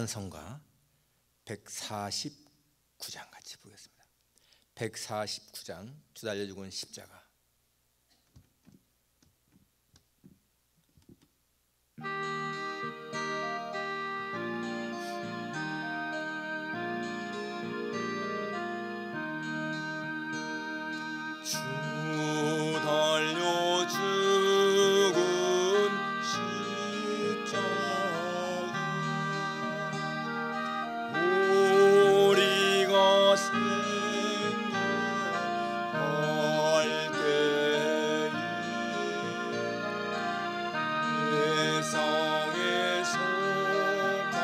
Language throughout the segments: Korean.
찬송가 149장 같이 보겠습니다. 149장 주 달려 죽은 십자가. 주 달려 죽은 십자가 우리가 생명할 때에 세상에 속한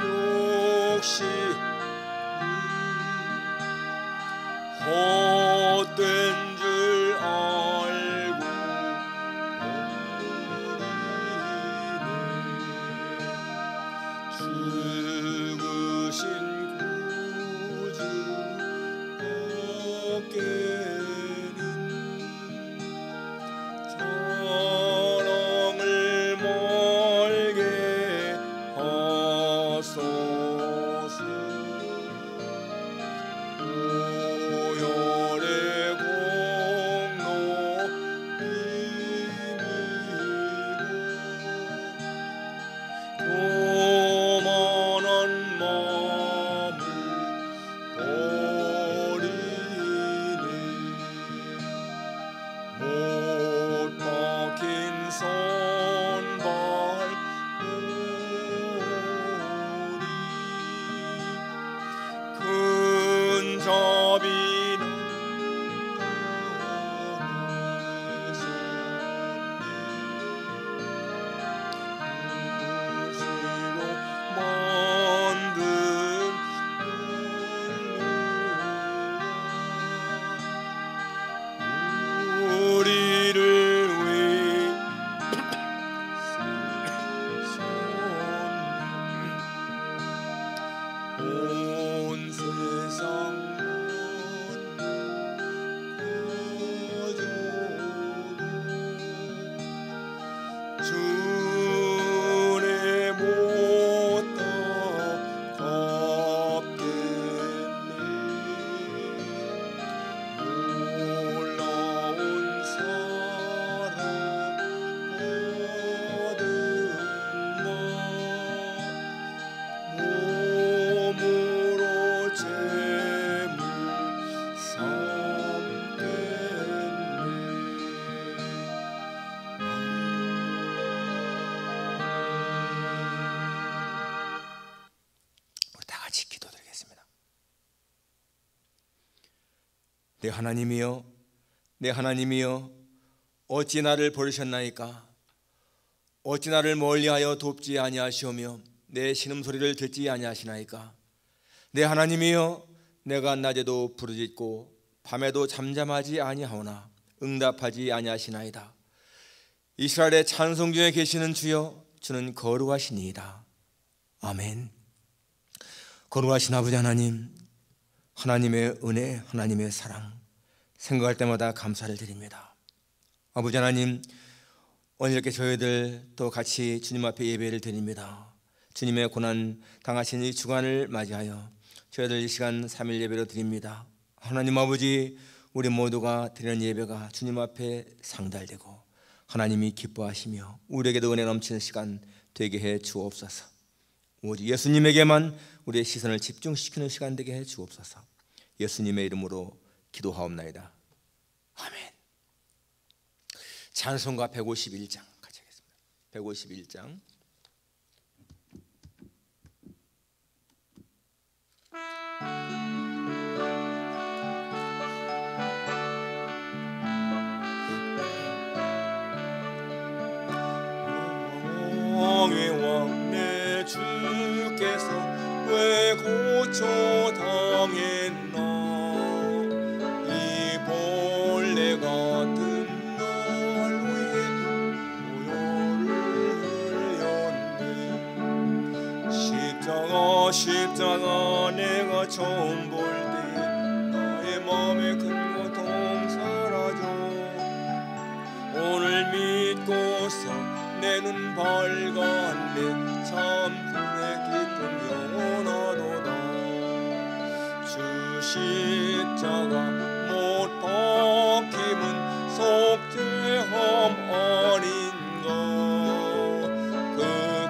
욕심이 헛된 줄 알고 버리네. 죽으신 구주 어깨는 저랑을 멀게 하소서. 온 세상 가져도 주의 못다 갚겠네. 놀라운 사랑 받은 나 몸으로 재물 삼겠네. 우리 다 같이 기도드리겠습니다. 내 하나님이여, 내 하나님이여, 어찌 나를 버리셨나이까? 어찌 나를 멀리하여 돕지 아니하시오며 내 신음소리를 듣지 아니하시나이까? 내 하나님이여, 내가 낮에도 부르짖고 밤에도 잠잠하지 아니하오나 응답하지 아니하시나이다. 이스라엘의 찬송 중에 계시는 주여, 주는 거룩하시니이다. 아멘. 거룩하신 아버지 하나님, 하나님의 은혜, 하나님의 사랑 생각할 때마다 감사를 드립니다. 아버지 하나님, 오늘 이렇게 저희들 또 같이 주님 앞에 예배를 드립니다. 주님의 고난 당하신 이 주간을 맞이하여 저희들 이 시간 3일 예배로 드립니다. 하나님 아버지, 우리 모두가 드리는 예배가 주님 앞에 상달되고 하나님이 기뻐하시며 우리에게도 은혜 넘치는 시간 되게 해 주옵소서. 오직 예수님에게만 우리의 시선을 집중시키는 시간 되게 해 주옵소서. 예수님의 이름으로 기도하옵나이다. 아멘. 찬송가 151장 같이 하겠습니다. 151장. 왕의 왕 내 주께서 왜 고쳐 당했나? 이 벌레 같은 날 위해 보혈을 흘렸네. 십자가 내가 처음 볼 때 나의 마음에 큰 고통 사라져. 오늘 믿고서 내 눈 밝았네. 참 그의 길 십자가 못 박힘은 속죄함 아닌가. 그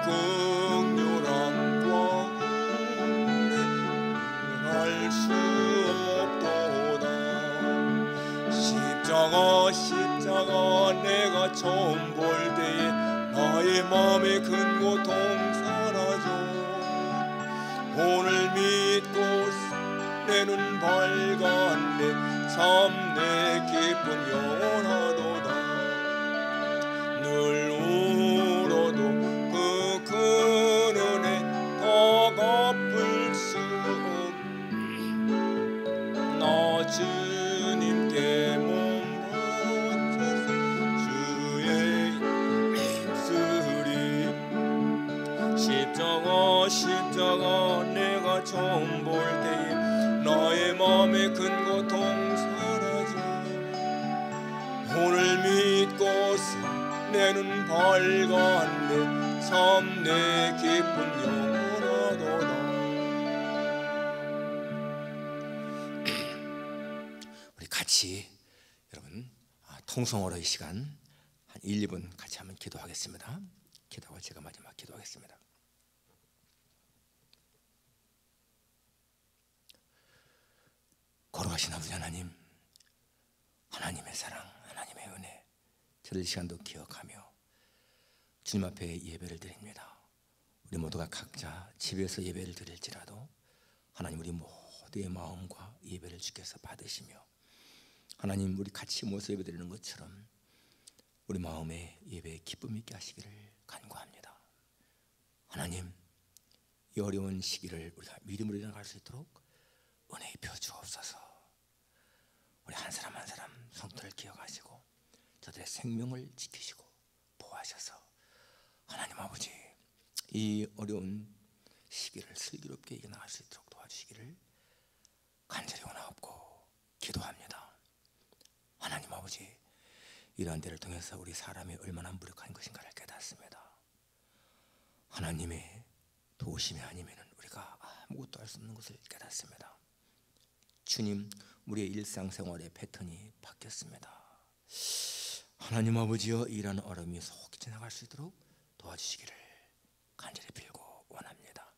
긍휼함과 은혜 알 수 없도다. 십자가 내가 처음 볼 때에 나의 마음의 큰 고통 사라져. 오늘 믿고 내 눈 밝았네. 참 내 기쁨 영원하도다. 늘 울어도 그 큰 은혜 다 갚을 수 없는 나 주님께 몸 바쳐서 주의 입술이. 십자가 내가 처음 볼 때에 나의 마음의 큰 고통 사라져. 오늘 믿고서 내 눈 밝았네. 참 내 기쁨 영원하도다. 우리 같이 여러분 통성어로의 시간 한 1, 2분 같이 한번 기도하겠습니다. 기도하고 제가 마지막 기도하겠습니다. 거룩하신 아버지 하나님, 하나님의 사랑, 하나님의 은혜, 저들 시간도 기억하며 주님 앞에 예배를 드립니다. 우리 모두가 각자 집에서 예배를 드릴지라도 하나님 우리 모두의 마음과 예배를 주께서 받으시며 하나님 우리 같이 모여서 예배 드리는 것처럼 우리 마음에 예배에 기쁨 있게 하시기를 간구합니다. 하나님 이 어려운 시기를 우리가 믿음으로 일어나갈 수 있도록 은혜 입혀 주옵소서. 우리 한 사람 한 사람 성도를 기억하시고 저들의 생명을 지키시고 보호하셔서 하나님 아버지 이 어려운 시기를 슬기롭게 이겨나갈 수 있도록 도와주시기를 간절히 원하옵고 기도합니다. 하나님 아버지 이러한 데를 통해서 우리 사람이 얼마나 무력한 것인가를 깨닫습니다. 하나님의 도우심이 아니면 우리가 아무것도 할 수 없는 것을 깨닫습니다. 주님 우리의 일상생활의 패턴이 바뀌었습니다. 하나님 아버지여 이러한 어려움이 속히 지나갈 수 있도록 도와주시기를 간절히 빌고 원합니다.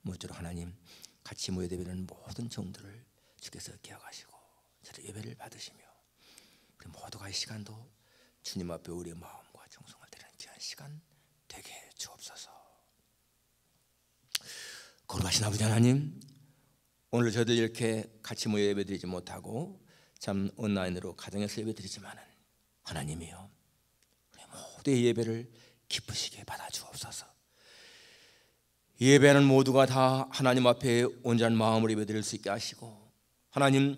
모쪼록 하나님 같이 모여 예배드리는 모든 종들을 주께서 기억하시고 저를 예배를 받으시며 우리 모두가 이 시간도 주님 앞에 우리의 마음과 정성을 드리는 귀한 시간 되게 해 주옵소서. 거룩하신 아버지 하나님, 오늘 저희들 이렇게 같이 모여 예배드리지 못하고 참 온라인으로 가정에서 예배드리지만은 하나님이여 우리 모두의 예배를 기쁘시게 받아 주옵소서. 예배하는 모두가 다 하나님 앞에 온전한 마음으로 예배드릴 수 있게 하시고 하나님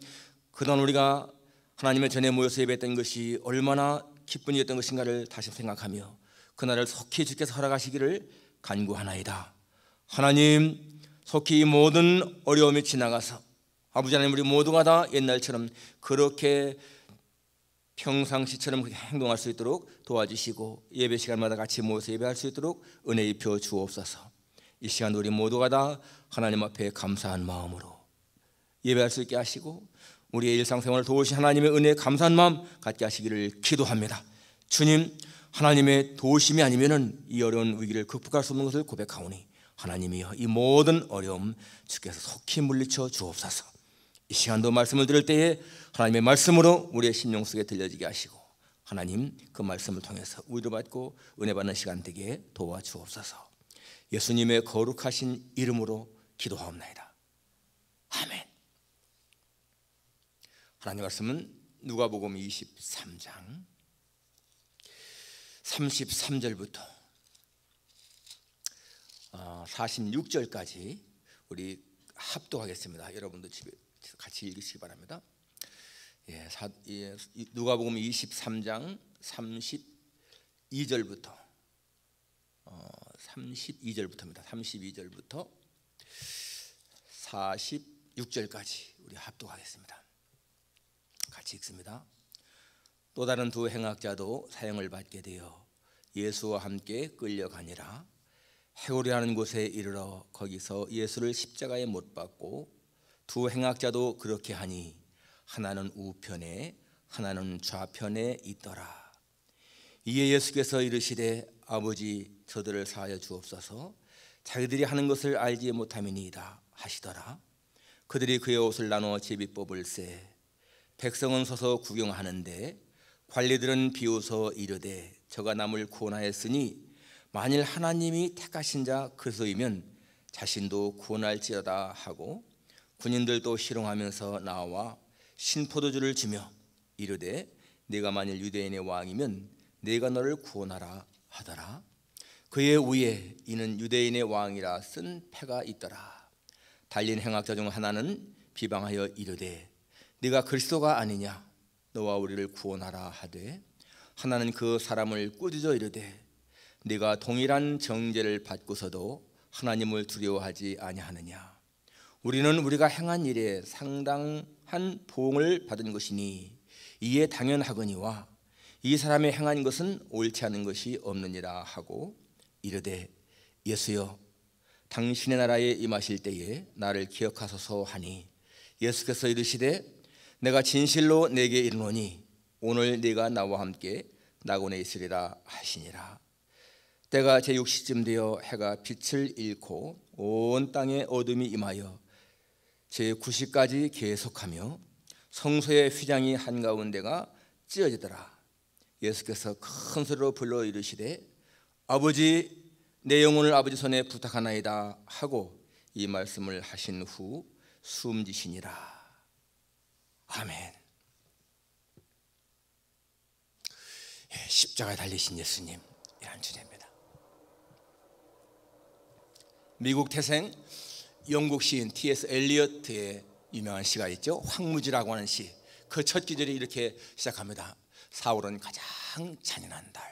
그동안 우리가 하나님의 전에 모여서 예배했던 것이 얼마나 기쁜 일이었던 것인가를 다시 생각하며 그날을 속히 주께서 허락하시기를 간구하나이다. 하나님 속히 이 모든 어려움이 지나가서 아버지 하나님 우리 모두가 다 옛날처럼 그렇게 평상시처럼 그렇게 행동할 수 있도록 도와주시고 예배 시간마다 같이 모여서 예배할 수 있도록 은혜 입혀 주옵소서. 이 시간 우리 모두가 다 하나님 앞에 감사한 마음으로 예배할 수 있게 하시고 우리의 일상생활을 도우신 하나님의 은혜에 감사한 마음 갖게 하시기를 기도합니다. 주님 하나님의 도우심이 아니면 이 어려운 위기를 극복할 수 없는 것을 고백하오니 하나님이여 이 모든 어려움 주께서 속히 물리쳐 주옵소서. 이 시간도 말씀을 들을 때에 하나님의 말씀으로 우리의 심령 속에 들려지게 하시고 하나님 그 말씀을 통해서 위로 받고 은혜 받는 시간 되게 도와주옵소서. 예수님의 거룩하신 이름으로 기도하옵나이다. 아멘. 하나님 말씀은 누가복음 23장 33절부터 46절까지 우리 합독하겠습니다. 여러분도 집에 같이 읽으시기 바랍니다. 누가복음 23장 32절부터 32절부터입니다. 32절부터 46절까지 우리 합독하겠습니다. 같이 읽습니다. 또 다른 두 행악자도 사형을 받게 되어 예수와 함께 끌려가니라. 헤오리라는 곳에 이르러 거기서 예수를 십자가에 못 박고 두 행악자도 그렇게 하니 하나는 우편에 하나는 좌편에 있더라. 이에 예수께서 이르시되 아버지 저들을 사하여 주옵소서 자기들이 하는 것을 알지 못함이니이다 하시더라. 그들이 그의 옷을 나누어 제비 뽑을세 백성은 서서 구경하는데 관리들은 비웃어 이르되 저가 남을 구원하였으니 만일 하나님이 택하신 자 그리스도이면 자신도 구원할지어다 하고 군인들도 희롱하면서 나와 신포도주를 주며 이르되 네가 만일 유대인의 왕이면 네가 너를 구원하라 하더라. 그의 위에 이는 유대인의 왕이라 쓴 패가 있더라. 달린 행악자 중 하나는 비방하여 이르되 네가 그리스도가 아니냐 너와 우리를 구원하라 하되 하나는 그 사람을 꾸짖어 이르되 네가 동일한 정죄를 받고서도 하나님을 두려워하지 아니하느냐. 우리는 우리가 행한 일에 상당한 보응을 받은 것이니 이에 당연하거니와 이 사람의 행한 것은 옳지 않은 것이 없느니라 하고 이르되 예수여 당신의 나라에 임하실 때에 나를 기억하소서 하니 예수께서 이르시되 내가 진실로 내게 이르노니 오늘 네가 나와 함께 낙원에 있으리라 하시니라. 때가 제6시쯤 되어 해가 빛을 잃고 온 땅에 어둠이 임하여 제9시까지 계속하며 성소의 휘장이 한가운데가 찢어지더라. 예수께서 큰 소리로 불러 이르시되 아버지 내 영혼을 아버지 손에 부탁하나이다 하고 이 말씀을 하신 후 숨지시니라. 아멘. 십자가에 달리신 예수님 이란 주제입니다. 미국 태생 영국 시인 T.S. 엘리어트의 유명한 시가 있죠. 황무지라고 하는 시. 그 첫 구절이 이렇게 시작합니다. 4월은 가장 잔인한 달.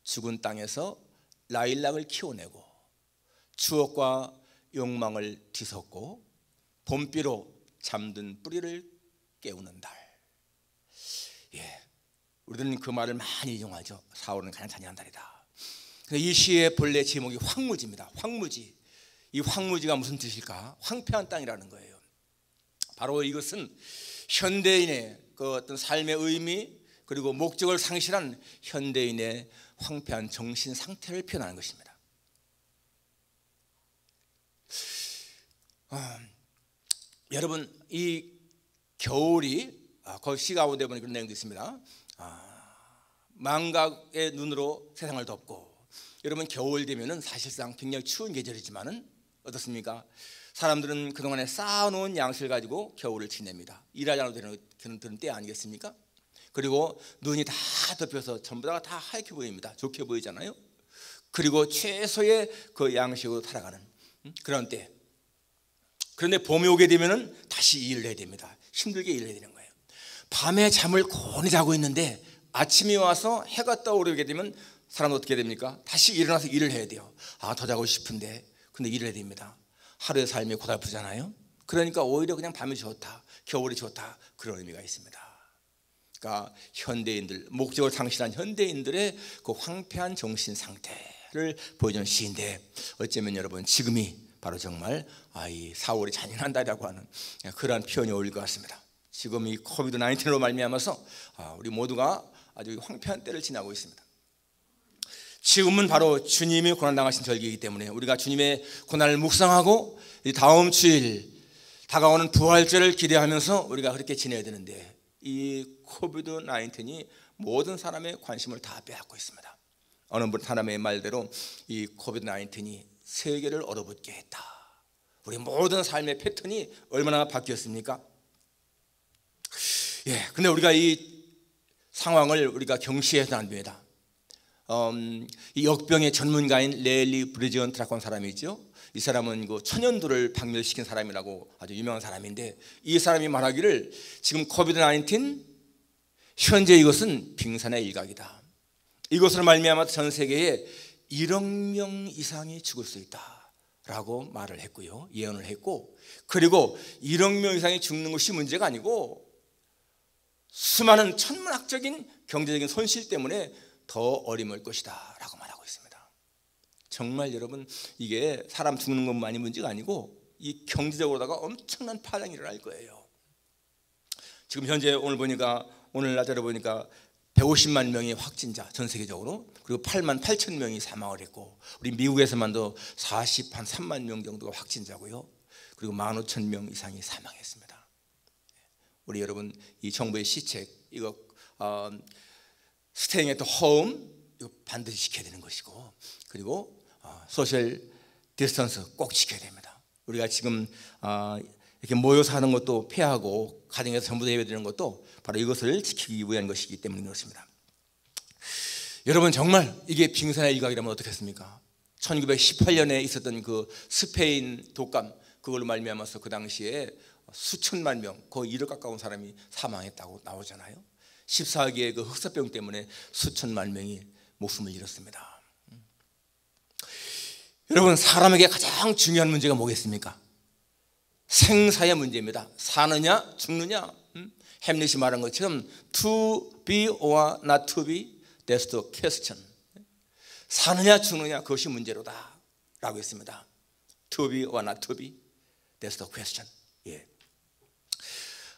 죽은 땅에서 라일락을 키워내고 추억과 욕망을 뒤섞고 봄비로 잠든 뿌리를 깨우는 달. 우리는 그 말을 많이 이용하죠. 4월은 가장 잔인한 달이다. 이 시의 본래 제목이 황무지입니다. 황무지. 이 황무지가 무슨 뜻일까? 황폐한 땅이라는 거예요. 바로 이것은 현대인의 그 어떤 삶의 의미 그리고 목적을 상실한 현대인의 황폐한 정신 상태를 표현하는 것입니다. 여러분 이 겨울이 그 시 가운데 보니 그런 내용도 있습니다. 망각의 눈으로 세상을 덮고 여러분 겨울 되면은 사실상 굉장히 추운 계절이지만은 어떻습니까? 사람들은 그동안에 쌓아놓은 양식을 가지고 겨울을 지냅니다. 일하지 않아도 되는 때 아니겠습니까? 그리고 눈이 다 덮여서 전부 다 하얗게 보입니다. 좋게 보이잖아요. 그리고 최소의 그 양식으로 살아가는 그런 때. 그런데 봄이 오게 되면은 다시 일을 해야 됩니다. 힘들게 일을 해야 되는 거예요. 밤에 잠을 고온히 자고 있는데 아침이 와서 해가 떠오르게 되면 사람은 어떻게 됩니까? 다시 일어나서 일을 해야 돼요. 더 자고 싶은데 근데 일을 해야 됩니다. 하루의 삶이 고달프잖아요. 그러니까 오히려 그냥 밤이 좋다, 겨울이 좋다 그런 의미가 있습니다. 그러니까 현대인들, 목적을 상실한 현대인들의 그 황폐한 정신 상태를 보여주는 시인데 어쩌면 여러분 지금이 바로 정말 이 4월이 잔인한 달이라고 하는 그러한 표현이 어울릴 것 같습니다. 지금 이 코비드 19로 말미암아서 우리 모두가 아주 황폐한 때를 지나고 있습니다. 지금은 바로 주님이 고난당하신 절기이기 때문에 우리가 주님의 고난을 묵상하고 다음 주일 다가오는 부활절을 기대하면서 우리가 그렇게 지내야 되는데 이 코비드 19이 모든 사람의 관심을 다 빼앗고 있습니다. 어느 사람의 말대로 이 코비드 19이 세계를 얼어붙게 했다. 우리 모든 삶의 패턴이 얼마나 바뀌었습니까? 근데 우리가 이 상황을 우리가 경시해서는 안 됩니다. 이 역병의 전문가인 레일리 브리지언트라고 하는 사람이 있죠. 이 사람은 그 천연두를 박멸시킨 사람이라고 아주 유명한 사람인데 이 사람이 말하기를 지금 코비드 19 현재 이것은 빙산의 일각이다. 이것으로 말미암아 전 세계에 1억 명 이상이 죽을 수 있다라고 말을 했고요. 예언을 했고 그리고 1억 명 이상이 죽는 것이 문제가 아니고 수많은 천문학적인 경제적인 손실 때문에 더 어림을 것이다 라고 말하고 있습니다. 정말 여러분 이게 사람 죽는 것만이 문제가 아니고 이 경제적으로다가 엄청난 파장이 일어날 거예요. 지금 현재 오늘 낮에 보니까 150만 명의 확진자 전 세계적으로, 그리고 8만 8천 명이 사망을 했고, 우리 미국에서만도 43만 명 정도가 확진자고요. 그리고 15,000명 이상이 사망했습니다. 우리 여러분, 이 정부의 시책 이거 스테잉 애트 홈 이거 반드시 지켜야 되는 것이고, 그리고 소셜 디스턴스 꼭 지켜야 됩니다. 우리가 지금 이렇게 모여서 하는 것도 피하고 가정에서 전부 다 예배드리는 것도 바로 이것을 지키기 위한 것이기 때문에 그렇습니다. 여러분, 정말 이게 빙산의 일각이라면 어떻겠습니까? 1918년에 있었던 그 스페인 독감, 그걸로 말미암아서 그 당시에 수천만 명, 거의 1억 가까운 사람이 사망했다고 나오잖아요. 14기의 그 흑사병 때문에 수천만 명이 목숨을 잃었습니다. 여러분, 사람에게 가장 중요한 문제가 뭐겠습니까? 생사의 문제입니다. 사느냐 죽느냐. 햄릿이 말한 것처럼 to be or not to be, that's the question. 사느냐 죽느냐, 그것이 문제로다 라고 했습니다. To be or not to be, that's the question. 예.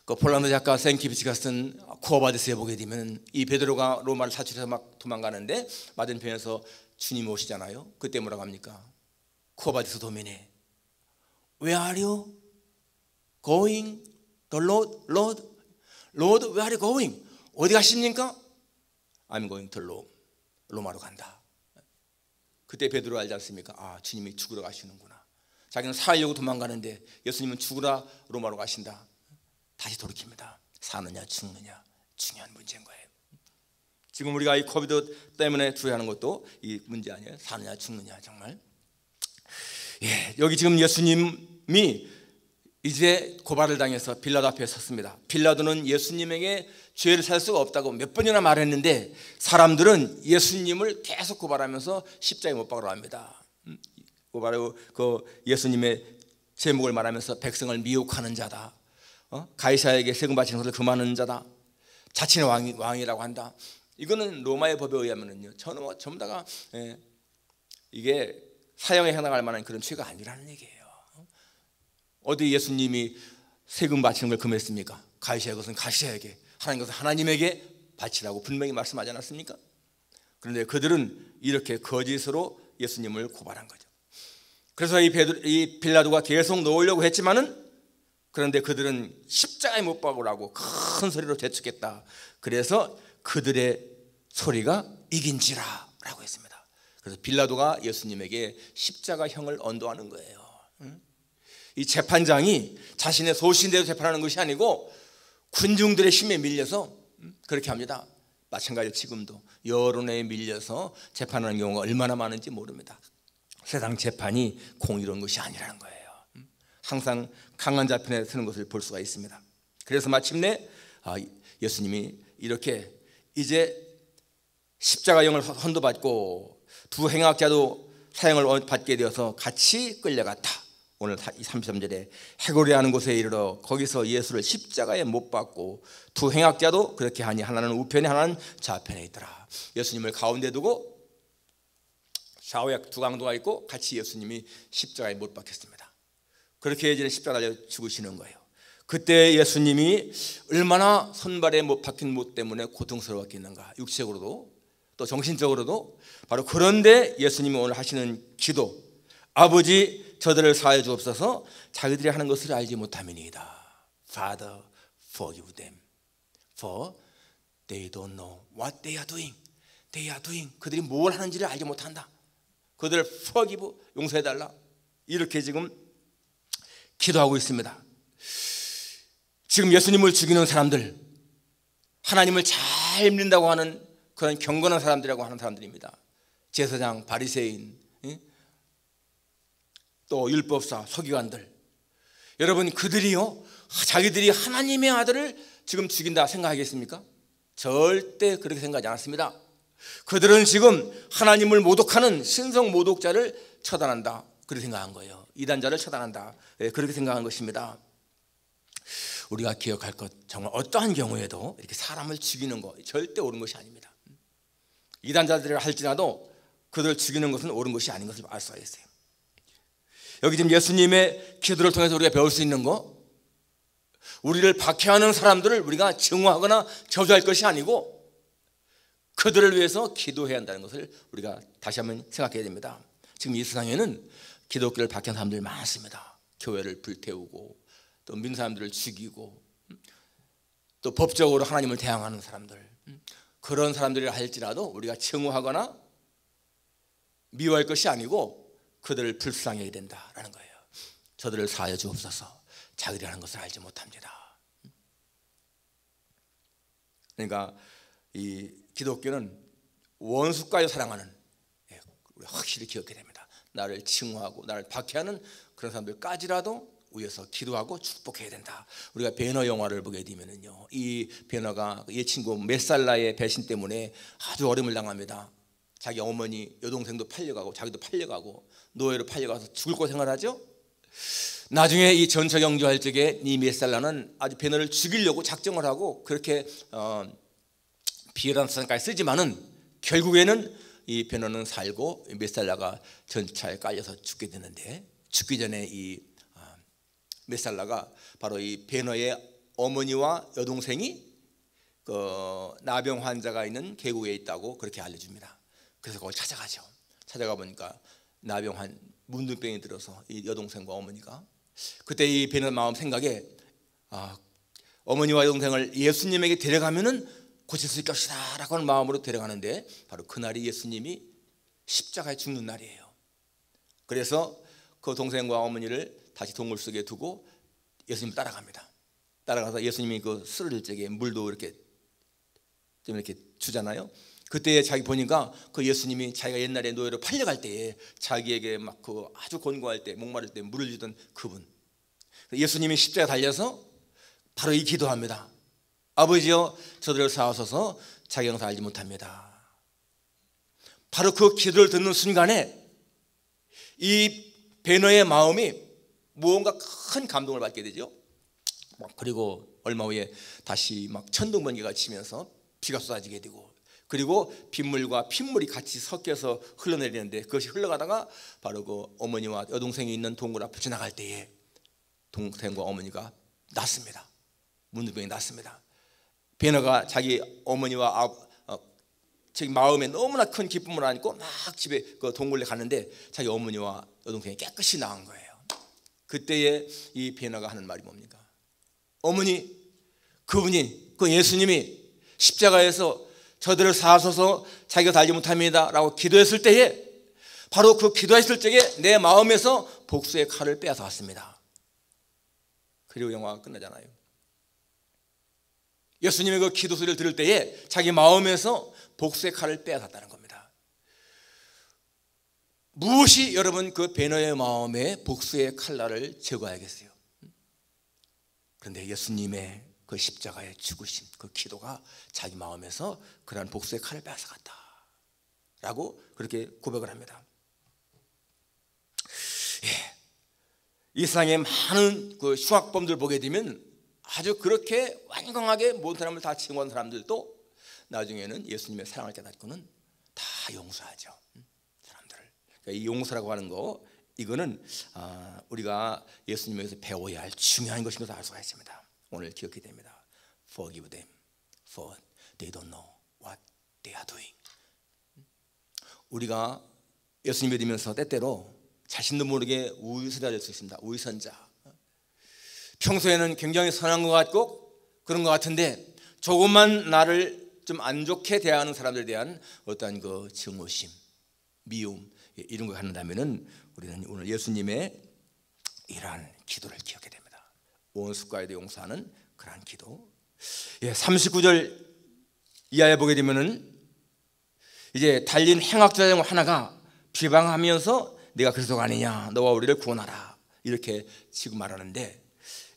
그 폴란드 작가 생키비치가 쓴 쿠어바디스에 보게 되면 이 베드로가 로마를 탈출해서 막 도망가는데 맞은편에서 주님 오시잖아요. 그때 뭐라고 합니까? 쿠어바디스 도민이, Where are you going? The Lord, where are you going? 어디 가십니까? I'm going to Rome. 로마로 간다. 그때 베드로 알지 않습니까? 아, 주님이 죽으러 가시는구나. 자기는 살려고 도망가는데 예수님은 죽으러 로마로 가신다. 다시 돌이킵니다. 사느냐 죽느냐, 중요한 문제인 거예요. 지금 우리가 이 코비드 때문에 두려워하는 것도 이 문제 아니에요? 사느냐 죽느냐. 정말 예, 여기 지금 예수님이 이제 고발을 당해서 빌라도 앞에 섰습니다. 빌라도는 예수님에게 죄를 살 수가 없다고 몇 번이나 말했는데 사람들은 예수님을 계속 고발하면서 십자가에 못 박으러 합니다. 바로 그 예수님의 제목을 말하면서 백성을 미혹하는 자다, 가이사에게 세금 바치는 것을 금하는 자다, 자신의 왕이라고 한다. 이거는 로마의 법에 의하면은요, 전부 다가 이게 사형에 해당할 만한 그런 죄가 아니라는 얘기예요. 어디 예수님이 세금 바치는 걸 금했습니까? 가이사의 것은 가이사에게, 하나님 것은 하나님에게 바치라고 분명히 말씀하지 않았습니까? 그런데 그들은 이렇게 거짓으로 예수님을 고발한 거죠. 그래서 이 빌라도가 계속 놓으려고 했지만은, 그런데 그들은 십자가에 못 박으라고 큰 소리로 재촉했다. 그래서 그들의 소리가 이긴지라 라고 했습니다. 그래서 빌라도가 예수님에게 십자가형을 언도하는 거예요. 이 재판장이 자신의 소신대로 재판하는 것이 아니고 군중들의 힘에 밀려서 그렇게 합니다. 마찬가지로 지금도 여론에 밀려서 재판하는 경우가 얼마나 많은지 모릅니다. 세상 재판이 공의로운 것이 아니라는 거예요. 항상 강한 자 편에 서는 것을 볼 수가 있습니다. 그래서 마침내 예수님이 이렇게 이제 십자가형을 헌도받고 두 행악자도 사형을 받게 되어서 같이 끌려갔다. 오늘 33절에 해골이라는 곳에 이르러 거기서 예수를 십자가에 못 박고 두 행악자도 그렇게 하니 하나는 우편에 하나는 좌편에 있더라. 예수님을 가운데 두고 좌우에 두 강도가 있고 같이 예수님이 십자가에 못 박혔습니다. 그렇게 이제 십자가에 달려 죽으시는 거예요. 그때 예수님이 얼마나 손발에 못 박힌 못 때문에 고통스러웠겠는가, 육체적으로도 또 정신적으로도. 바로 그런데 예수님이 오늘 하시는 기도, 아버지 저들을 사하여 주옵소서, 자기들이 하는 것을 알지 못함이니이다. Father, forgive them, for they don't know what they are doing. They are doing. 그들이 뭘 하는지를 알지 못한다. 그들을 forgive, 용서해달라. 이렇게 지금 기도하고 있습니다. 지금 예수님을 죽이는 사람들, 하나님을 잘 믿는다고 하는 그런 경건한 사람들이라고 하는 사람들입니다. 제사장, 바리새인, 또 율법사, 서기관들. 여러분, 그들이요, 자기들이 하나님의 아들을 지금 죽인다 생각하겠습니까? 절대 그렇게 생각하지 않았습니다. 그들은 지금 하나님을 모독하는 신성 모독자를 처단한다, 그렇게 생각한 거예요. 이단자를 처단한다, 그렇게 생각한 것입니다. 우리가 기억할 것, 정말 어떠한 경우에도 이렇게 사람을 죽이는 것 절대 옳은 것이 아닙니다. 이단자들을 할지라도 그들을 죽이는 것은 옳은 것이 아닌 것을 알 수가 있어요. 여기 지금 예수님의 기도를 통해서 우리가 배울 수 있는 거, 우리를 박해하는 사람들을 우리가 증오하거나 저주할 것이 아니고 그들을 위해서 기도해야 한다는 것을 우리가 다시 한번 생각해야 됩니다. 지금 이 세상에는 기독교를 박해하는 사람들이 많습니다. 교회를 불태우고 또 믿는 사람들을 죽이고 또 법적으로 하나님을 대항하는 사람들, 그런 사람들이라 할지라도 우리가 증오하거나 미워할 것이 아니고 그들을 불쌍해야 된다라는 거예요. 저들을 사하여 주옵소서. 자기들이 하는 것을 알지 못합니다. 그러니까 이 기독교는 원수까지 사랑하는, 우리 확실히 기억해야 됩니다. 나를 칭호하고 나를 박해하는 그런 사람들까지라도 위해서 기도하고 축복해야 된다. 우리가 베너 영화를 보게 되면은요, 이 베너가 이 친구 메살라의 배신 때문에 아주 어려움을 당합니다. 자기 어머니 여동생도 팔려가고 자기도 팔려가고 노예로 팔려가서 죽을 거 생각하죠. 나중에 이 전차 경주할 적에 이 메살라는 아주 베너를 죽이려고 작정을 하고 그렇게 비열한 수단까지 쓰지만은 결국에는 이 베너는 살고 메살라가 전차에 깔려서 죽게 되는데, 죽기 전에 이 메살라가 바로 이 베너의 어머니와 여동생이 그 나병 환자가 있는 계곡에 있다고 그렇게 알려줍니다. 그래서 그걸 찾아가죠. 찾아가 보니까 나병 문둥병이 들어서 이 여동생과 어머니가, 그때 이 베너 마음 생각에 어머니와 여동생을 예수님에게 데려가면은 고칠 수 있을 것이다 라고 하는 마음으로 데려가는데, 바로 그날이 예수님이 십자가에 죽는 날이에요. 그래서 그 동생과 어머니를 다시 동굴 속에 두고 예수님 따라갑니다. 따라가서 예수님이 그 쓰러질 적에 물도 이렇게 좀 이렇게 주잖아요. 그때 자기 보니까 그 예수님이 자기가 옛날에 노예로 팔려갈 때에 자기에게 막 그 아주 곤고할 때 목마를 때 물을 주던 그분, 예수님이 십자가에 달려서 바로 이 기도합니다. 아버지여 저들을 사하소서 자기 영사 알지 못합니다. 바로 그 기도를 듣는 순간에 이 베너의 마음이 무언가 큰 감동을 받게 되죠. 그리고 얼마 후에 다시 막 천둥번개가 치면서 비가 쏟아지게 되고, 그리고 빗물과 핏물이 같이 섞여서 흘러내리는데, 그것이 흘러가다가 바로 그 어머니와 여동생이 있는 동굴 앞을 지나갈 때에 동생과 어머니가 났습니다. 문둥병이 났습니다. 베너가 자기 어머니와 자기 마음에 너무나 큰 기쁨을 안고 막 집에 그 동굴에 갔는데 자기 어머니와 여동생이 깨끗이 나은 거예요. 그때에 이 베너가 하는 말이 뭡니까? 어머니, 그분이, 그 예수님이 십자가에서 저들을 사하소서 자기가 다 알지 못합니다 라고 기도했을 때에, 바로 그 기도했을 적에 내 마음에서 복수의 칼을 빼앗아 왔습니다. 그리고 영화가 끝나잖아요. 예수님의 그 기도 소리를 들을 때에 자기 마음에서 복수의 칼을 빼앗았다는 겁니다. 무엇이 여러분 그 베너의 마음에 복수의 칼날을 제거하겠어요? 그런데 예수님의 그 십자가의 죽으심, 그 기도가 자기 마음에서 그러한 복수의 칼을 빼앗아갔다 라고 그렇게 고백을 합니다. 이 세상에 많은 그 흉악범들 보게 되면 아주 그렇게 완강하게 모든 사람을 다 증오한 사람들도 나중에는 예수님의 사랑을 깨닫고는 다 용서하죠. 사람들을. 그러니까 이 용서라고 하는 거, 이거는 우리가 예수님에게서 배워야 할 중요한 것인 것을 알 수가 있습니다. 오늘 기억해야 됩니다. Forgive them, for they don't know what they are doing. 우리가 예수님 믿으면서 때때로 자신도 모르게 우위선자 될 수 있습니다. 우위선자. 평소에는 굉장히 선한 것 같고 그런 것 같은데 조금만 나를 좀 안 좋게 대하는 사람들에 대한 어떠한 그 증오심, 미움, 이런 걸 갖는다면은 우리는 오늘 예수님의 이러한 기도를 기억해야 됩니다. 원수과에도 용서하는 그러한 기도. 39절 이하에 보게 되면은 이제 달린 행악자 중 하나가 비방하면서 네가 그리스도가 아니냐, 너와 우리를 구원하라, 이렇게 지금 말하는데,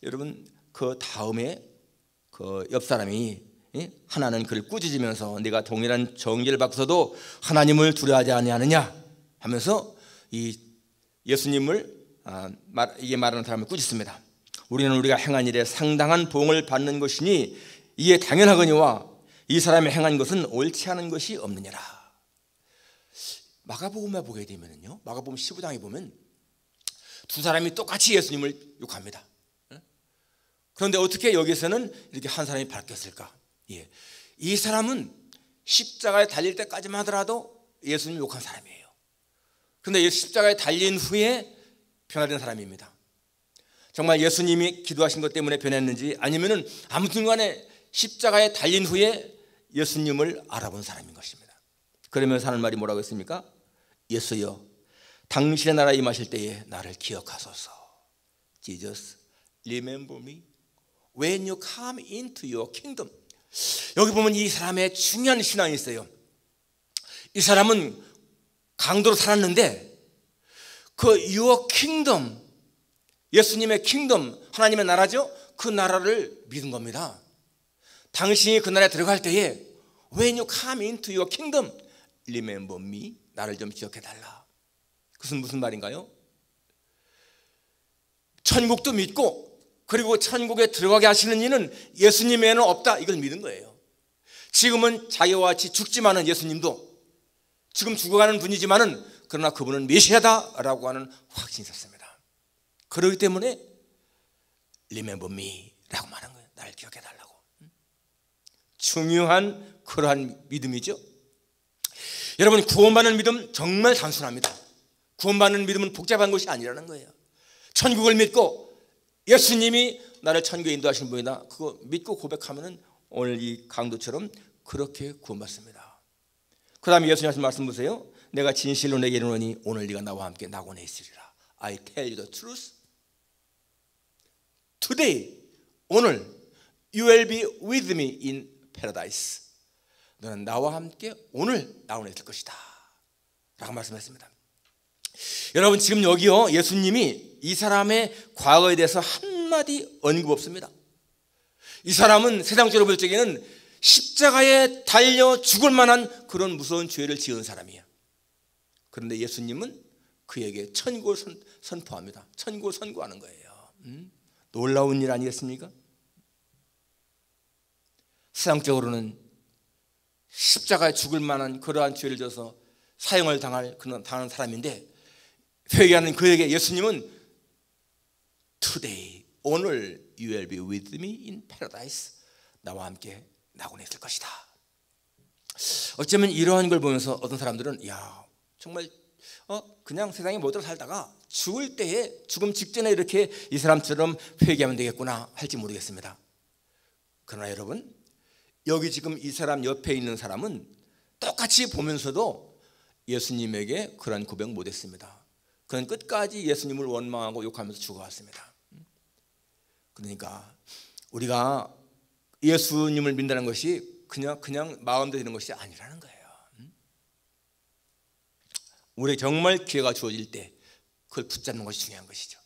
여러분 그 다음에 그 옆 사람이 하나는 그를 꾸짖으면서 네가 동일한 정죄를 받고서도 하나님을 두려워하지 아니하느냐 하면서 이 예수님을 이게 말하는 사람을 꾸짖습니다. 우리는 우리가 행한 일에 상당한 보응을 받는 것이니 이에 당연하거니와 이 사람이 행한 것은 옳지 않은 것이 없느니라. 마가복음에 보게 되면요, 마가복음 15장에 보면 두 사람이 똑같이 예수님을 욕합니다. 그런데 어떻게 여기서는 이렇게 한 사람이 바뀌었을까? 예. 이 사람은 십자가에 달릴 때까지만 하더라도 예수님 욕한 사람이에요. 그런데 십자가에 달린 후에 변화된 사람입니다. 정말 예수님이 기도하신 것 때문에 변했는지 아니면은 아무튼 간에 십자가에 달린 후에 예수님을 알아본 사람인 것입니다. 그러면서 하는 말이 뭐라고 했습니까? 예수여, 당신의 나라 임하실 때에 나를 기억하소서. Jesus, remember me when you come into your kingdom. 여기 보면 이 사람의 중요한 신앙이 있어요. 이 사람은 강도로 살았는데 그 your kingdom, 예수님의 킹덤, 하나님의 나라죠. 그 나라를 믿은 겁니다. 당신이 그 나라에 들어갈 때에 when you come into your kingdom, remember me, 나를 좀 기억해달라. 그것은 무슨 말인가요? 천국도 믿고 그리고 천국에 들어가게 하시는 이는 예수님 외에는 없다, 이걸 믿은 거예요. 지금은 자기와 같이 죽지만은 예수님도 지금 죽어가는 분이지만은 그러나 그분은 메시아다라고 하는 확신이 있었습니다. 그렇기 때문에 remember me라고 말한 거예요. 나를 기억해달라고. 중요한 그러한 믿음이죠. 여러분, 구원받는 믿음 정말 단순합니다. 구원받는 믿음은 복잡한 것이 아니라는 거예요. 천국을 믿고 예수님이 나를 천국에 인도하시는 분이다, 그거 믿고 고백하면은 오늘 이 강도처럼 그렇게 구원받습니다. 그 다음에 예수님 하신 말씀 보세요. 내가 진실로 내게 이르노니 오늘 네가 나와 함께 낙원에 있으리라. I tell you the truth. Today, 오늘 you will be with me in paradise. 너는 나와 함께 오늘 낙원에 있을 것이다 라고 말씀했습니다. 여러분, 지금 여기요, 예수님이 이 사람의 과거에 대해서 한마디 언급 없습니다. 이 사람은 세상적으로 볼 적에는 십자가에 달려 죽을 만한 그런 무서운 죄를 지은 사람이에요. 그런데 예수님은 그에게 천국을 선포합니다. 천국을 선고하는 거예요. 놀라운 일 아니겠습니까? 세상적으로는 십자가에 죽을 만한 그러한 죄를 져서 사형을 당하는 사람인데 회개하는 그에게 예수님은 Today, 오늘 you will be with me in paradise. 나와 함께 낙원에 있을 것이다. 어쩌면 이러한 걸 보면서 어떤 사람들은 야, 정말 그냥 세상에 못 들어 살다가 죽을 때에, 죽음 직전에 이렇게 이 사람처럼 회개하면 되겠구나 할지 모르겠습니다. 그러나 여러분, 여기 지금 이 사람 옆에 있는 사람은 똑같이 보면서도 예수님에게 그런 고백 못했습니다. 그는 끝까지 예수님을 원망하고 욕하면서 죽어왔습니다. 그러니까 우리가 예수님을 믿는다는 것이 그냥 마음대로 되는 것이 아니라는 거예요. 우리에게 정말 기회가 주어질 때 그걸 붙잡는 것이 중요한 것이죠.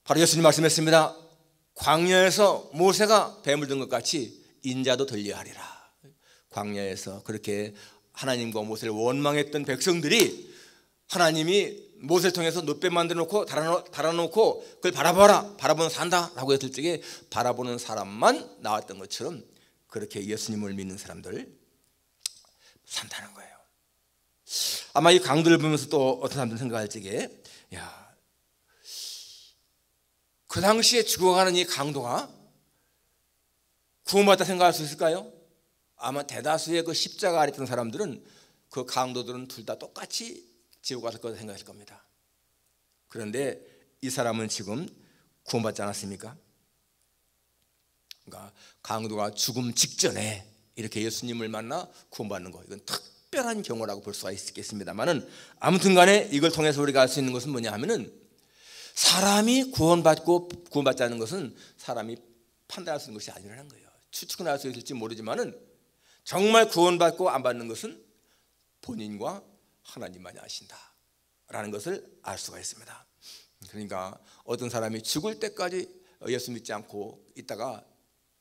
바로 예수님 말씀했습니다. 광야에서 모세가 뱀을 든 것 같이 인자도 들려하리라. 광야에서 그렇게 하나님과 모세를 원망했던 백성들이 하나님이 모세를 통해서 놋뱀 만들어놓고 달아놓고 그걸 바라봐라, 바라보는 산다라고 했을 적에 바라보는 사람만 나왔던 것처럼 그렇게 예수님을 믿는 사람들 산다는 거예요. 아마 이 강도를 보면서 또 어떤 사람들은 생각할 적에 야, 그 당시에 죽어가는 이 강도가 구원받다 생각할 수 있을까요? 아마 대다수의 그 십자가 아래 있던 사람들은 그 강도들은 둘 다 똑같이 지옥 갔을 거라 생각하실 겁니다. 그런데 이 사람은 지금 구원받지 않았습니까? 그러니까 강도가 죽음 직전에 이렇게 예수님을 만나 구원받는 거, 이건 특별한 경우라고 볼 수가 있겠습니다만은 아무튼 간에 이걸 통해서 우리가 알 수 있는 것은 뭐냐 하면은 사람이 구원받지 않는 것은 사람이 판단할 수 있는 것이 아니라는 거예요. 추측은 할 수 있을지 모르지만은 정말 구원받고 안 받는 것은 본인과 하나님만이 아신다라는 것을 알 수가 있습니다. 그러니까 어떤 사람이 죽을 때까지 예수 믿지 않고 있다가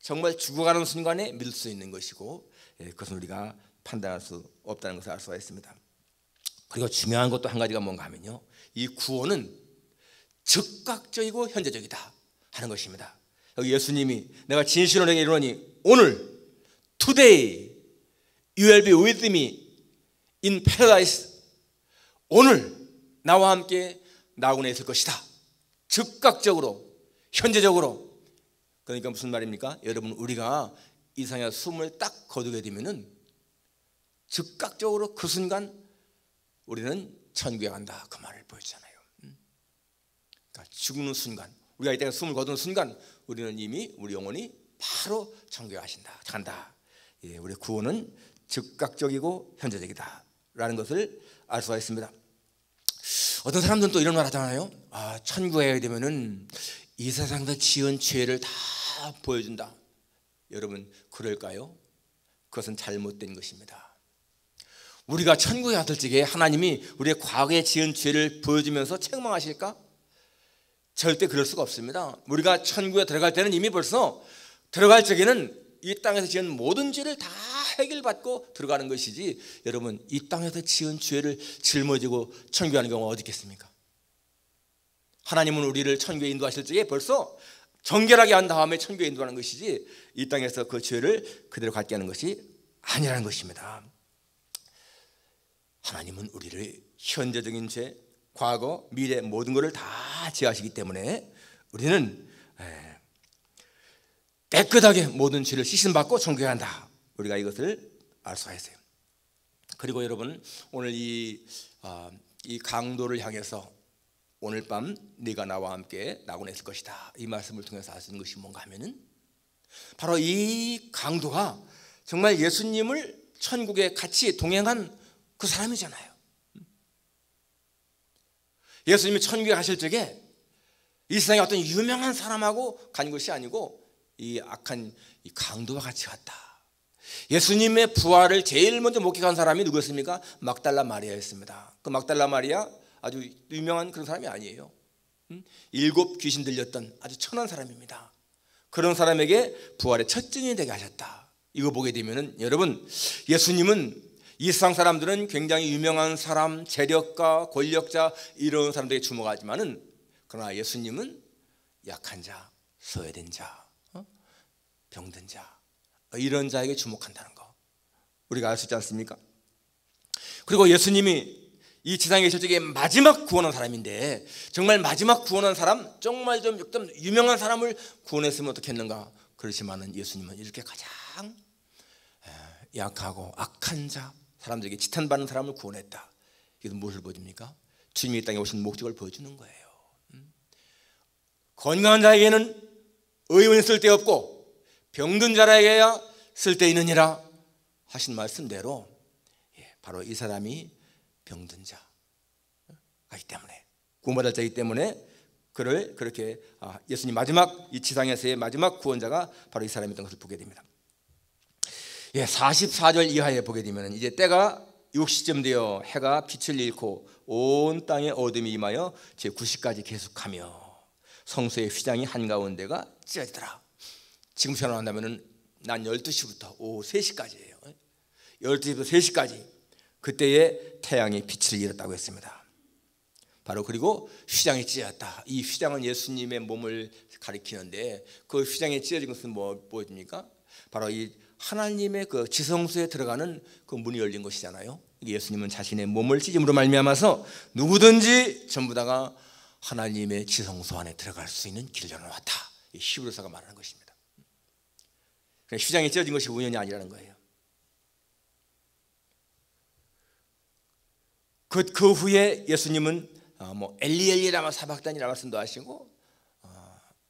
정말 죽어가는 순간에 믿을 수 있는 것이고, 그것은 우리가 판단할 수 없다는 것을 알 수가 있습니다. 그리고 중요한 것도 한 가지가 뭔가 하면요, 이 구원은 즉각적이고 현재적이다 하는 것입니다. 여기 예수님이 내가 진실로 내게 이르노니 오늘 Today you will be with me in paradise. 오늘 나와 함께 나군에 있을 것이다. 즉각적으로, 현재적으로. 그러니까 무슨 말입니까? 여러분, 우리가 이 세상에 숨을 딱 거두게 되면은 즉각적으로 그 순간 우리는 천국에 간다, 그 말을 보여주잖아요. 그러니까 죽는 순간, 우리가 이때 숨을 거두는 순간 우리는 이미 우리 영혼이 바로 천국에 간다. 예, 우리 구원은 즉각적이고 현재적이다 라는 것을 알 수가 있습니다. 어떤 사람들은 또 이런 말 하잖아요. 천국에 가야 되면은 이 세상에서 지은 죄를 다 보여준다. 여러분, 그럴까요? 그것은 잘못된 것입니다. 우리가 천국에 갔을 적에 하나님이 우리의 과거에 지은 죄를 보여주면서 책망하실까? 절대 그럴 수가 없습니다. 우리가 천국에 들어갈 때는 이미 벌써 들어갈 적에는 이 땅에서 지은 모든 죄를 다 해결받고 들어가는 것이지, 여러분, 이 땅에서 지은 죄를 짊어지고 천국에 가는 경우가 어디 있겠습니까? 하나님은 우리를 천국에 인도하실 적에 벌써 정결하게 한 다음에 천국에 인도하는 것이지, 이 땅에서 그 죄를 그대로 갖게 하는 것이 아니라는 것입니다. 하나님은 우리를 현재적인 죄, 과거, 미래 모든 것을 다 제하시기 때문에 우리는 깨끗하게 모든 죄를 씻음받고 천국에 간다. 우리가 이것을 알 수가 있어요. 그리고 여러분, 오늘 이 강도를 향해서 오늘 밤 네가 나와 함께 나군에 있을 것이다, 이 말씀을 통해서 알 수 있는 것이 뭔가 하면은 바로 이 강도가 정말 예수님을 천국에 같이 동행한 그 사람이잖아요. 예수님이 천국에 가실 적에 이 세상에 어떤 유명한 사람하고 간 것이 아니고 이 악한 이 강도와 같이 갔다. 예수님의 부활을 제일 먼저 목격한 사람이 누구였습니까? 막달라 마리아였습니다. 그 막달라 마리아 아주 유명한 그런 사람이 아니에요. 7 귀신 들렸던 아주 천한 사람입니다. 그런 사람에게 부활의 첫 증인이 되게 하셨다. 이거 보게 되면은 여러분, 예수님은 이 세상 사람들은 굉장히 유명한 사람, 재력가, 권력자 이런 사람들에게 주목하지만은, 그러나 예수님은 약한 자, 소외된 자, 병든 자, 이런 자에게 주목한다는 거 우리가 알 수 있지 않습니까? 그리고 예수님이 이 지상에 계실 적에 마지막 구원한 사람인데, 정말 마지막 구원한 사람, 정말 좀 유명한 사람을 구원했으면 어떻겠는가? 그렇지만은 예수님은 이렇게 가장 약하고 악한 자, 사람들에게 지탄받는 사람을 구원했다. 이것은 무엇을 보여줍니까? 주님이 이 땅에 오신 목적을 보여주는 거예요. 건강한 자에게는 의원이 쓸데없고 병든 자에게야 쓸데있느니라 하신 말씀대로, 바로 이 사람이 병든 자이기 때문에, 구원받을 자이기 때문에 그를 그렇게 예수님 마지막 이 지상에서의 마지막 구원자가 바로 이 사람이었던 것을 보게 됩니다. 44절 이하에 보게 되면 이제 때가 6시쯤 되어 해가 빛을 잃고 온 땅에 어둠이 임하여 제9시까지 계속하며 성소의 휘장이 한가운데가 찢어지더라. 지금처럼 한다면 난 12시부터 오후 3시까지예요. 12시부터 3시까지 그때에 태양이 빛을 잃었다고 했습니다. 바로 그리고 휘장이 찢어졌다. 이 휘장은 예수님의 몸을 가리키는데, 그 휘장이 찢어진 것은 뭐입니까? 바로 이 하나님의 그 지성소에 들어가는 그 문이 열린 것이잖아요. 예수님은 자신의 몸을 찢음으로 말미암아서 누구든지 전부 다가 하나님의 지성소 안에 들어갈 수 있는 길을 열어놨다. 이 히브리서가 말하는 것입니다. 휘장이 찢어진 것이 우연이 아니라는 거예요. 그 후에 예수님은 엘리 엘리 라마 사박단이라는 말씀도 하시고,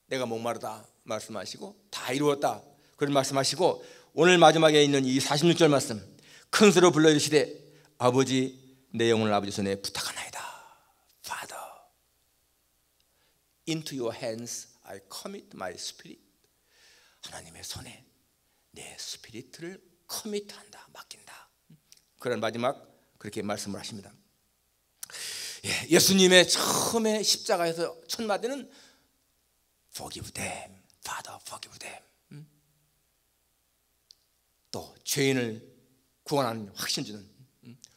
내가 목마르다 말씀하시고, 다 이루었다 그런 말씀하시고, 오늘 마지막에 있는 이 46절 말씀, 큰 소리로 불러 이르시되 아버지, 내 영혼을 아버지 손에 부탁하나이다. Father, into your hands I commit my spirit. 하나님의 손에 내 스피릿을 커밋한다, 맡긴다. 그런 마지막 그렇게 말씀을 하십니다. 예수님의 처음에 십자가에서 첫 마디는 Forgive them, Father, forgive them. 또 죄인을 구원하는 확신 주는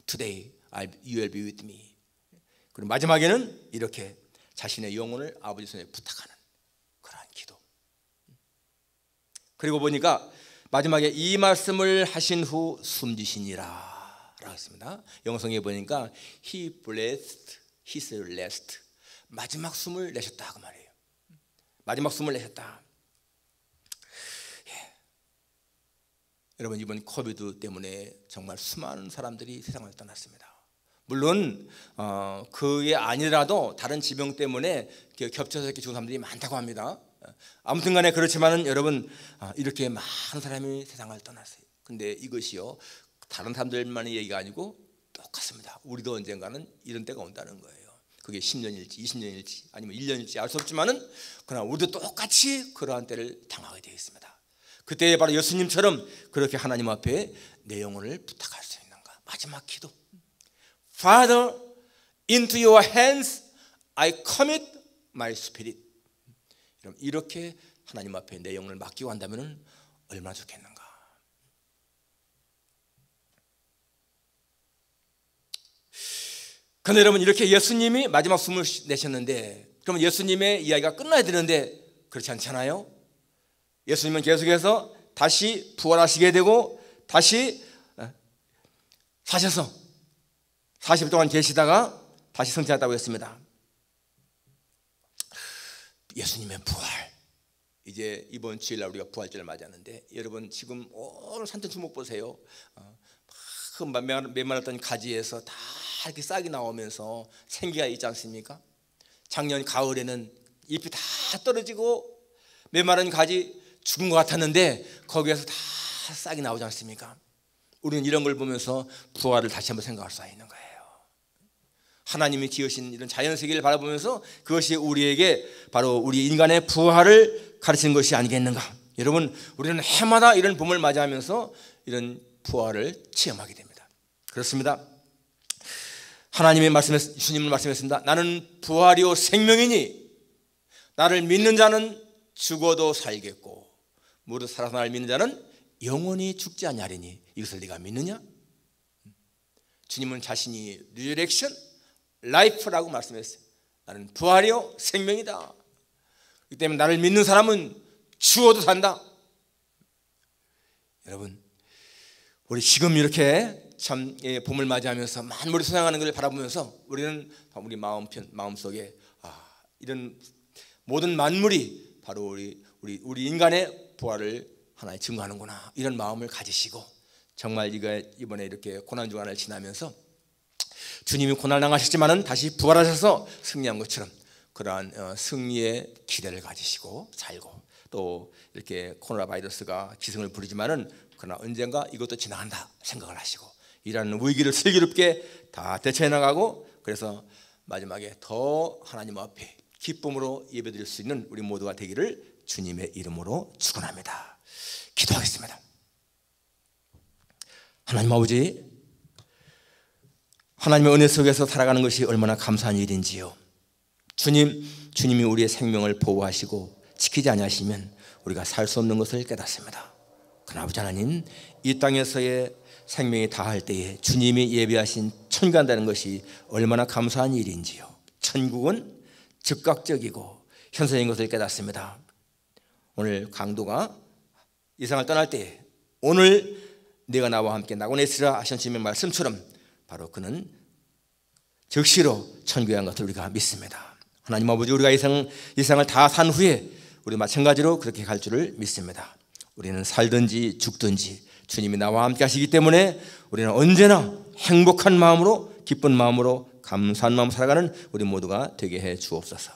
Today you will be with me. 그리고 마지막에는 이렇게 자신의 영혼을 아버지 손에 부탁하는 그러한 기도. 그리고 보니까 마지막에 이 말씀을 하신 후 숨지시니라 라고 했습니다. 영성에 보니까 He breathed his last. 마지막 숨을 내셨다 그 말이에요. 마지막 숨을 내셨다. 여러분, 이번 코비드 때문에 정말 수많은 사람들이 세상을 떠났습니다. 물론 그게 아니라도 다른 지병 때문에 겹쳐서 이렇게 죽은 사람들이 많다고 합니다. 아무튼 간에 그렇지만은 여러분, 이렇게 많은 사람이 세상을 떠났어요. 근데 이것이요, 다른 사람들만의 얘기가 아니고 똑같습니다. 우리도 언젠가는 이런 때가 온다는 거예요. 그게 10년일지 20년일지 아니면 1년일지 알 수 없지만은 그러나 우리도 똑같이 그러한 때를 당하게 되어 있습니다. 그때 바로 예수님처럼 그렇게 하나님 앞에 내 영혼을 부탁할 수 있는가. 마지막 기도. Father, into your hands I commit my spirit. 이렇게 하나님 앞에 내 영혼을 맡기고 한다면 얼마나 좋겠는가. 그런데 여러분, 이렇게 예수님이 마지막 숨을 내셨는데, 그러면 예수님의 이야기가 끝나야 되는데 그렇지 않잖아요. 예수님은 계속해서 다시 부활하시게 되고 다시 사셔서 40일 동안 계시다가 다시 승천했다고 했습니다. 예수님의 부활, 이제 이번 주일날 우리가 부활절을 맞이하는데, 여러분 지금 오늘 산천수목 보세요. 그 메말랐던 가지에서 다 이렇게 싹이 나오면서 생기가 있지 않습니까? 작년 가을에는 잎이 다 떨어지고 메마른 가지 죽은 것 같았는데 거기에서 다 싹이 나오지 않습니까? 우리는 이런 걸 보면서 부활을 다시 한번 생각할 수 있는 거예요. 하나님이 지으신 이런 자연세계를 바라보면서 그것이 우리에게 바로 우리 인간의 부활을 가르치는 것이 아니겠는가. 여러분, 우리는 해마다 이런 봄을 맞이하면서 이런 부활을 체험하게 됩니다. 그렇습니다. 하나님의 말씀에, 주님은 말씀했습니다. 나는 부활이요 생명이니 나를 믿는 자는 죽어도 살겠고 무릇 살아서 나를 믿는 자는 영원히 죽지 아니하리니 이것을 네가 믿느냐? 주님은 자신이 리저렉션, 라이프라고 말씀했어요. 나는 부활이요 생명이다. 그렇기 때문에 나를 믿는 사람은 죽어도 산다. 여러분, 우리 지금 이렇게 참 봄을 맞이하면서 만물이 소생하는 것을 바라보면서 우리는 우리 마음속에 이런 모든 만물이 바로 우리 인간의 부활을 하나의 증거하는구나, 이런 마음을 가지시고, 정말 이번에 이렇게 고난 주간을 지나면서 주님이 고난을 당하셨지만은 다시 부활하셔서 승리한 것처럼 그러한 승리의 기대를 가지시고 살고, 또 이렇게 코로나 바이러스가 기승을 부리지만은 그러나 언젠가 이것도 지나간다 생각을 하시고 이라는 위기를 슬기롭게 다 대처해 나가고, 그래서 마지막에 더 하나님 앞에 기쁨으로 예배드릴 수 있는 우리 모두가 되기를 주님의 이름으로 축원합니다. 기도하겠습니다. 하나님 아버지, 하나님의 은혜 속에서 살아가는 것이 얼마나 감사한 일인지요. 주님이 우리의 생명을 보호하시고 지키지 아니하시면 우리가 살 수 없는 것을 깨닫습니다. 그러나 아버지 하나님, 이 땅에서의 생명이 다할 때에 주님이 예비하신 천국에 간다는 것이 얼마나 감사한 일인지요. 천국은 즉각적이고 현세인 것을 깨닫습니다. 오늘 강도가 이 세상을 떠날 때에 오늘 네가 나와 함께 낙원에 있으라 하신 주님의 말씀처럼 바로 그는 즉시로 천국에 간 것을 우리가 믿습니다. 하나님 아버지, 우리가 이 세상을 다 산 후에 우리 마찬가지로 그렇게 갈 줄을 믿습니다. 우리는 살든지 죽든지 주님이 나와 함께 하시기 때문에 우리는 언제나 행복한 마음으로, 기쁜 마음으로, 감사한 마음으로 살아가는 우리 모두가 되게 해 주옵소서.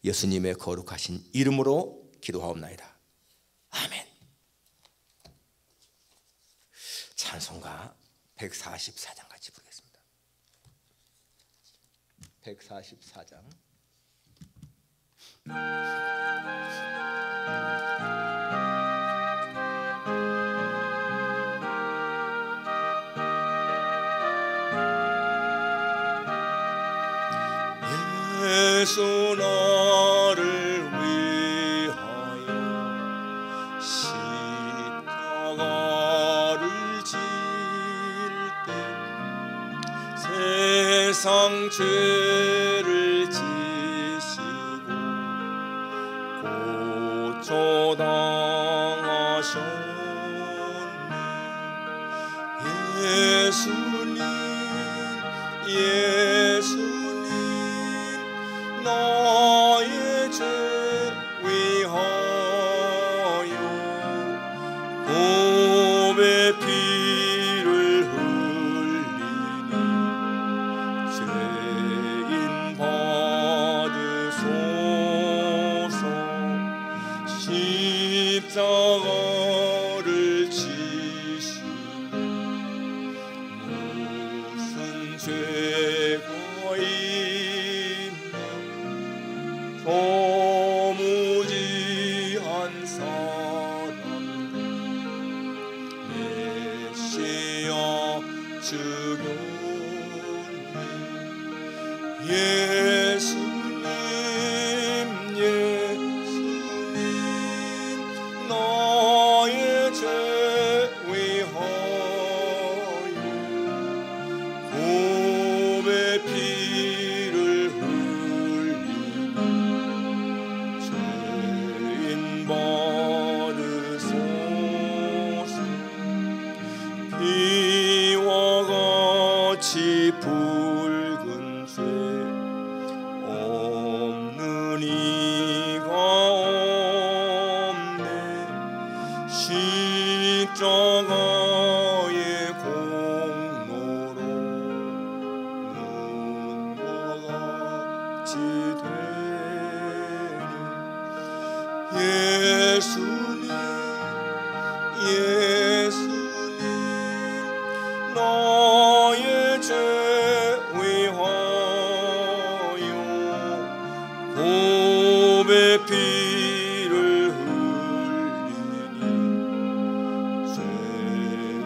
예수님의 거룩하신 이름으로 기도하옵나이다. 아멘. 찬송가 144장 같이 부르겠습니다. 144장. 예수 나를 위하여 십자가를 질 때 세상 죄를 지시고 고초당하셨네. 예수님, 예수님, 나 무지한 사람들 메시아 주교님 예수님 예수님 나의 죄 위하여 곰의 피를 흘리니 죄인 받으소서 피와 같이 붉은 죄 없는 이가 없네 십자가의 공로로 눈과 같이 되니 예수님 예수님 나의 죄 위하여 곰의 피를 흘리니 죄인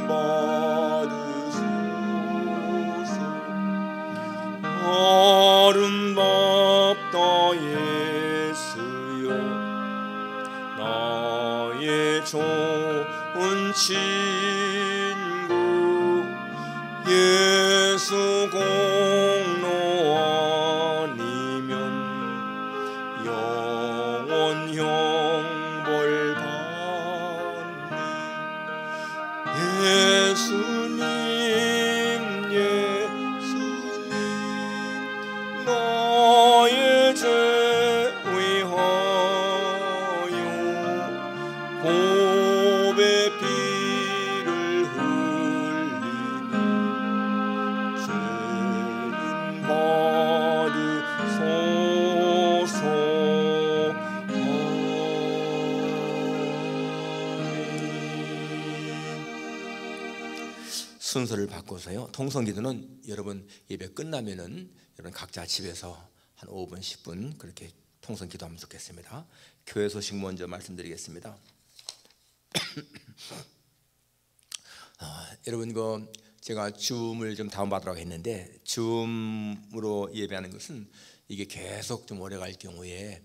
받으소서 아름답다 예수여 나의 좋은 친구 예수 공로 아니면 영원 형벌 받네 예수님 예수님 나의 죄 위하여 곰의 피를 흘리니 죄인 받으소서 순서를 바꿔서요. 통성기도는 여러분 예배 끝나면은 여러분 각자 집에서 한 5분, 10분 그렇게 통성기도하면 좋겠습니다. 교회 소식 먼저 말씀드리겠습니다. 여러분 제가 줌을 좀 다운받으라고 했는데 줌으로 예배하는 것은 이게 계속 좀 오래 갈 경우에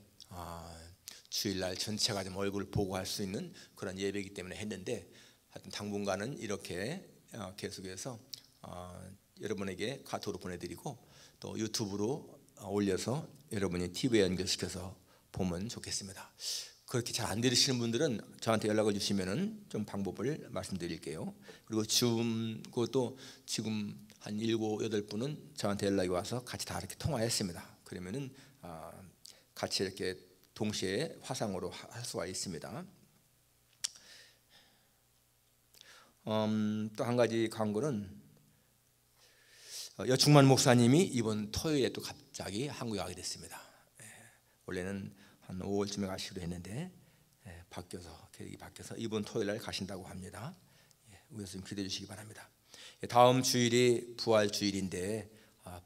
주일날 전체가 좀 얼굴 보고 할 수 있는 그런 예배이기 때문에 했는데 하여튼 당분간은 이렇게 계속해서 여러분에게 카톡으로 보내드리고 또 유튜브로 올려서 여러분이 TV에 연결시켜서 보면 좋겠습니다. 그렇게 잘 안 들으시는 분들은 저한테 연락을 주시면은 좀 방법을 말씀드릴게요. 그리고 줌 그것도 지금 한 7, 8분은 저한테 연락이 와서 같이 다 이렇게 통화했습니다. 그러면은 같이 이렇게 동시에 화상으로 할 수가 있습니다. 또 한 가지 광고는 여충만 목사님이 이번 토요일에 또 갑자기 한국에 가게 됐습니다. 원래는 한 5월쯤에 가시기로 했는데 계획이 바뀌어서 이번 토요일날 가신다고 합니다. 그래서 좀 기대해 주시기 바랍니다. 다음 주일이 부활주일인데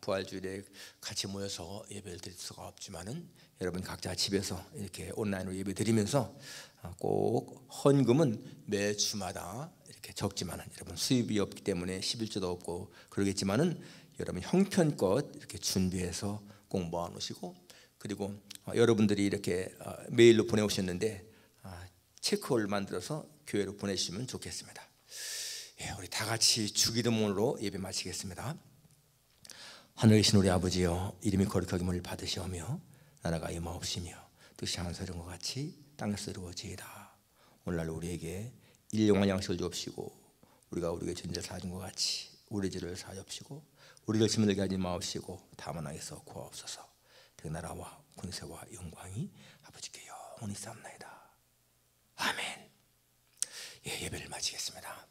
부활주일에 같이 모여서 예배를 드릴 수가 없지만은 여러분 각자 집에서 이렇게 온라인으로 예배 드리면서 꼭 헌금은 매 주마다 이렇게 적지만은 여러분 수입이 없기 때문에 11조도 없고 그러겠지만은 여러분 형편껏 이렇게 준비해서 꼭 모아 놓으시고 그리고 여러분들이 이렇게 메일로 보내오셨는데 체크홀 만들어서 교회로 보내주시면 좋겠습니다. 우리 다 같이 주기도문으로 예배 마치겠습니다. 하늘에 계신 우리 아버지여 이름이 거룩하게 받으시오며 나라가 임하옵시며 뜻이 하늘에서 이룬 것 같이 땅에서 이루어지이다. 오늘날 우리에게 일용할 양식을 주옵시고 우리가 우리에게 전제를 사준 것 같이 우리 죄를 사하옵시고 우리를 짐을 들게 하지 마옵시고 다만 악에서 구하옵소서. 그 나라와 권세와 영광이 아버지께 영원히 있사옵나이다. 아멘. 예배를 마치겠습니다.